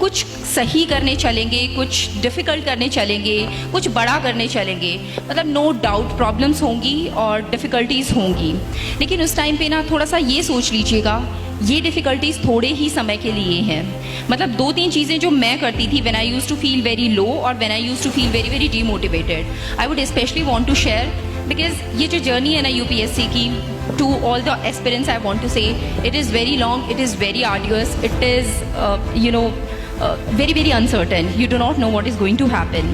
कुछ सही करने चलेंगे, कुछ डिफ़िकल्ट करने चलेंगे, कुछ बड़ा करने चलेंगे, मतलब नो डाउट प्रॉब्लम्स होंगी और डिफ़िकल्टीज़ होंगी। लेकिन उस टाइम पे ना थोड़ा सा ये सोच लीजिएगा, ये डिफ़िकल्टीज़ थोड़े ही समय के लिए हैं। मतलब 2-3 चीज़ें जो मैं करती थी when I used to feel very low और when I used to feel very very demotivated, I would specially want to share, because ये जो जर्नी है ना यूपीएससी की, to all the aspirants I want to say, it is very long, it is very arduous, it is very very uncertain, you do not know what is going to happen.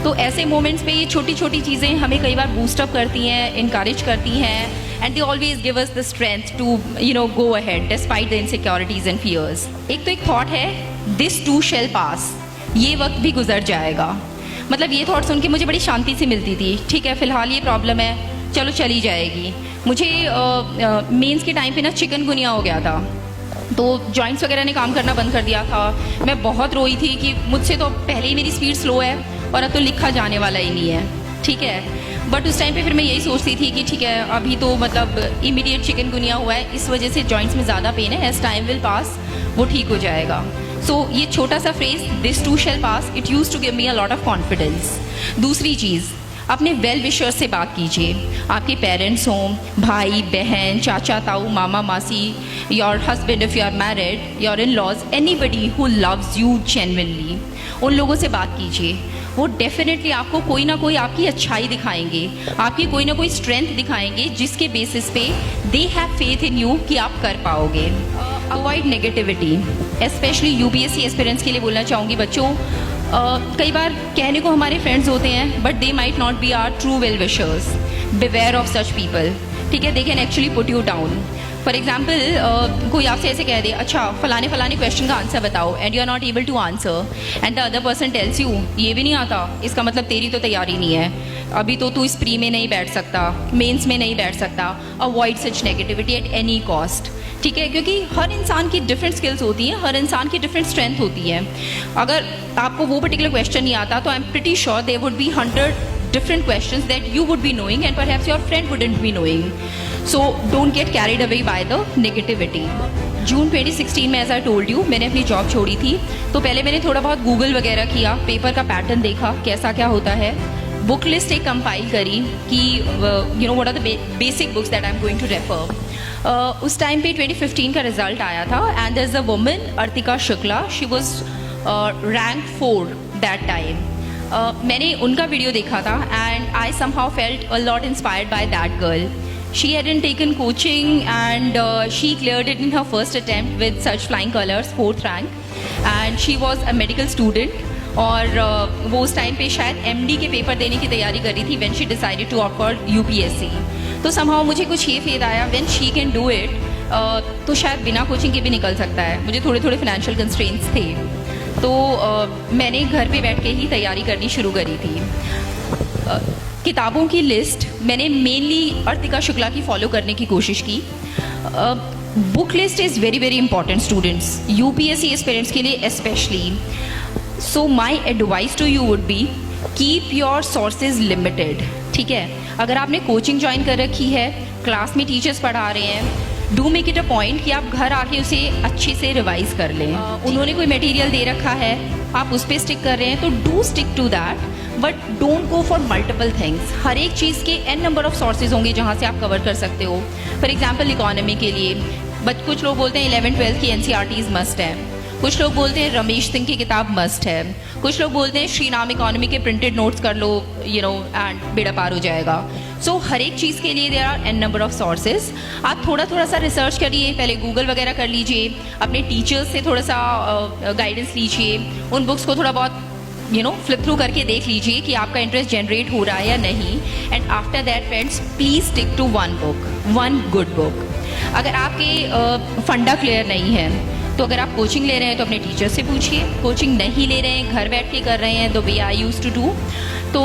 तो ऐसे moments पे ये छोटी छोटी चीज़ें हमें कई बार boost up करती हैं, इनकरेज करती हैं, and they always give us the strength to go ahead despite the insecurities and fears. एक तो एक थॉट है, दिस टू शेल पास, ये वक्त भी गुजर जाएगा। मतलब ये थॉट सुन के मुझे बड़ी शांति से मिलती थी। ठीक है, फिलहाल ये प्रॉब्लम है, चलो चली जाएगी। मुझे मेंस के टाइम पे ना चिकनगुनिया हो गया था, तो जॉइंट्स वगैरह ने काम करना बंद कर दिया था। मैं बहुत रोई थी कि मुझसे तो पहले ही मेरी स्पीड स्लो है और अब तो लिखा जाने वाला ही नहीं है। ठीक है, बट उस टाइम पे फिर मैं यही सोचती थी कि ठीक है, अभी तो मतलब इमीडिएट चिकनगुनिया हुआ है, इस वजह से जॉइंट्स में ज़्यादा पेन है, एज टाइम विल पास वो ठीक हो जाएगा। सो ये छोटा सा phrase, this too shall pass, it use to give me a lot of confidence. दूसरी चीज़, अपने वेल विशर्स से बात कीजिए। आपके पेरेंट्स हों, भाई बहन, चाचा ताऊ, मामा मासी, your husband if you are married, your in laws, anybody who loves you genuinely, उन लोगों से बात कीजिए। वो डेफिनेटली आपको कोई ना कोई आपकी अच्छाई दिखाएंगे, आपकी कोई ना कोई स्ट्रेंथ दिखाएंगे, जिसके बेसिस पे they have faith in you कि आप कर पाओगे। Avoid negativity, specially UPSC aspirants के लिए बोलना चाहूँगी बच्चों, कई बार कहने को हमारे फ्रेंड्स होते हैं, but they might not be our true well wishers. Beware of such people. ठीक है, they can actually put you down. For example, कोई आपसे ऐसे कह दे, अच्छा फलाने फलाने क्वेश्चन का आंसर बताओ, and you are not able to answer, and the other person tells you, ये भी नहीं आता, इसका मतलब तेरी तो तैयारी नहीं है, अभी तो तू इस प्री में नहीं बैठ सकता, मेंस में नहीं बैठ सकता। Avoid such negativity at any cost. ठीक है, क्योंकि हर इंसान की डिफरेंट स्किल्स होती हैं, हर इंसान की डिफरेंट स्ट्रेंथ होती है। अगर आपको वो पर्टिकुलर क्वेश्चन नहीं आता, तो I am pretty sure there would be 100 different questions that you would be knowing and perhaps your friend wouldn't be knowing. So don't get carried away by the negativity. जून 2016 में, as I told you, मैंने अपनी job छोड़ी थी, तो पहले मैंने थोड़ा बहुत गूगल वगैरह किया, पेपर का पैटर्न देखा कैसा क्या होता है, बुक लिस्ट एक कंपाइल करी कि what are the basic books that I am going to refer. उस टाइम पे 2015 का रिजल्ट आया था, and there is a woman, Artika Shukla, she was rank 4 that time. मैंने उनका वीडियो देखा था, and I somehow felt a lot inspired by that girl. She hadn't taken coaching and she cleared it in her first attempt with such flying colours, 4th rank, and she was a medical student. और वो उस time पे शायद MD के paper देने की तैयारी कर रही थी when she decided to opt for UPSC. तो समहाउ मुझे कुछ ये फेथ आया, when she can do it, तो शायद बिना कोचिंग के भी निकल सकता है। मुझे थोड़े थोड़े फाइनेंशियल कंस्ट्रेंट्स थे, तो मैंने घर पे बैठ के ही तैयारी करनी शुरू करी थी। किताबों की लिस्ट मैंने मेनली अर्तिका शुक्ला की फॉलो करने की कोशिश की। Book list is very very important students, UPSC aspirants के लिए specially. So my advice to you would be, keep your sources limited. ठीक है, अगर आपने कोचिंग ज्वाइन कर रखी है, क्लास में टीचर्स पढ़ा रहे हैं, do make it a point कि आप घर आके उसे अच्छे से रिवाइज कर लें। उन्होंने कोई मटेरियल दे रखा है, आप उस पर स्टिक कर रहे हैं, तो do stick to that, but don't go for multiple things. हर एक चीज़ के n नंबर ऑफ सोर्सेज होंगे जहाँ से आप कवर कर सकते हो। फॉर एग्जाम्पल, इकोनॉमी के लिए कुछ लोग बोलते हैं 11th-12th की NCERTs मस्ट है, कुछ लोग बोलते हैं रमेश सिंह की किताब मस्ट है, कुछ लोग बोलते हैं श्री नाम इकोनॉमी के प्रिंटेड नोट्स कर लो, एंड बेड़ा पार हो जाएगा। सो हर एक चीज़ के लिए there are n number of sources. आप थोड़ा थोड़ा सा रिसर्च करिए, पहले गूगल वगैरह कर लीजिए, अपने टीचर्स से थोड़ा सा गाइडेंस लीजिए, उन बुक्स को थोड़ा बहुत फ्लिप थ्रू करके देख लीजिए कि आपका इंटरेस्ट जनरेट हो रहा है या नहीं। And after that friends, please stick to one book, one good book. अगर आपके फंडा क्लियर नहीं है, तो अगर आप कोचिंग ले रहे हैं तो अपने टीचर से पूछिए, कोचिंग नहीं ले रहे हैं, घर बैठ के कर रहे हैं, the way I used to do, तो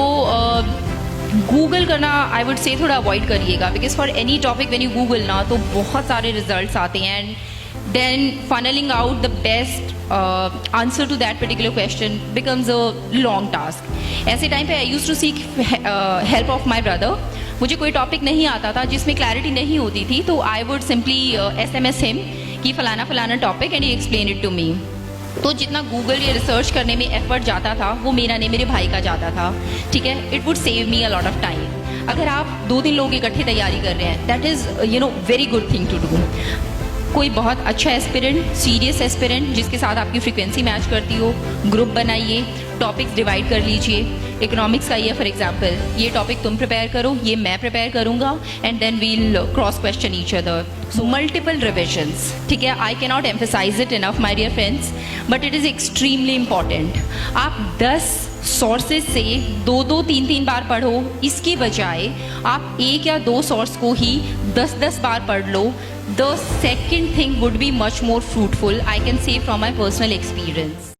गूगल करना आई वुड से थोड़ा अवॉइड करिएगा, because for any topic when you Google ना, तो बहुत सारे रिजल्ट्स आते हैं, and then funnelling out the best answer to that particular question becomes a long task. ऐसे टाइम पे I used to seek help of my brother. मुझे कोई टॉपिक नहीं आता था जिसमें क्लैरिटी नहीं होती थी, तो I would simply SMS him कि फलाना फलाना topic, and he explain it to me. तो जितना गूगल या रिसर्च करने में एफर्ट जाता था वो मेरा नहीं, मेरे भाई का जाता था, ठीक है। It would save me a lot of time. अगर आप 2-3 लोग इकट्ठे तैयारी कर रहे हैं, that is very good thing to do. कोई बहुत अच्छा एस्पिरेंट, सीरियस एस्पिरेंट जिसके साथ आपकी फ्रीक्वेंसी मैच करती हो, ग्रुप बनाइए, टॉपिक्स डिवाइड कर लीजिए। इकोनॉमिक्स का ये फॉर एग्जांपल, ये टॉपिक तुम प्रिपेयर करो, ये मैं प्रिपेयर करूंगा, and then we'll cross question each other. So multiple revisions, ठीक है। I can not emphasise it enough my dear friends, but it is extremely important. आप 10 सोर्सेज से 2-2, 3-3 बार पढ़ो, इसकी बजाय आप 1 या 2 सोर्स को ही 10-10 बार पढ़ लो। The second thing would be much more fruitful, I can say from my personal experience.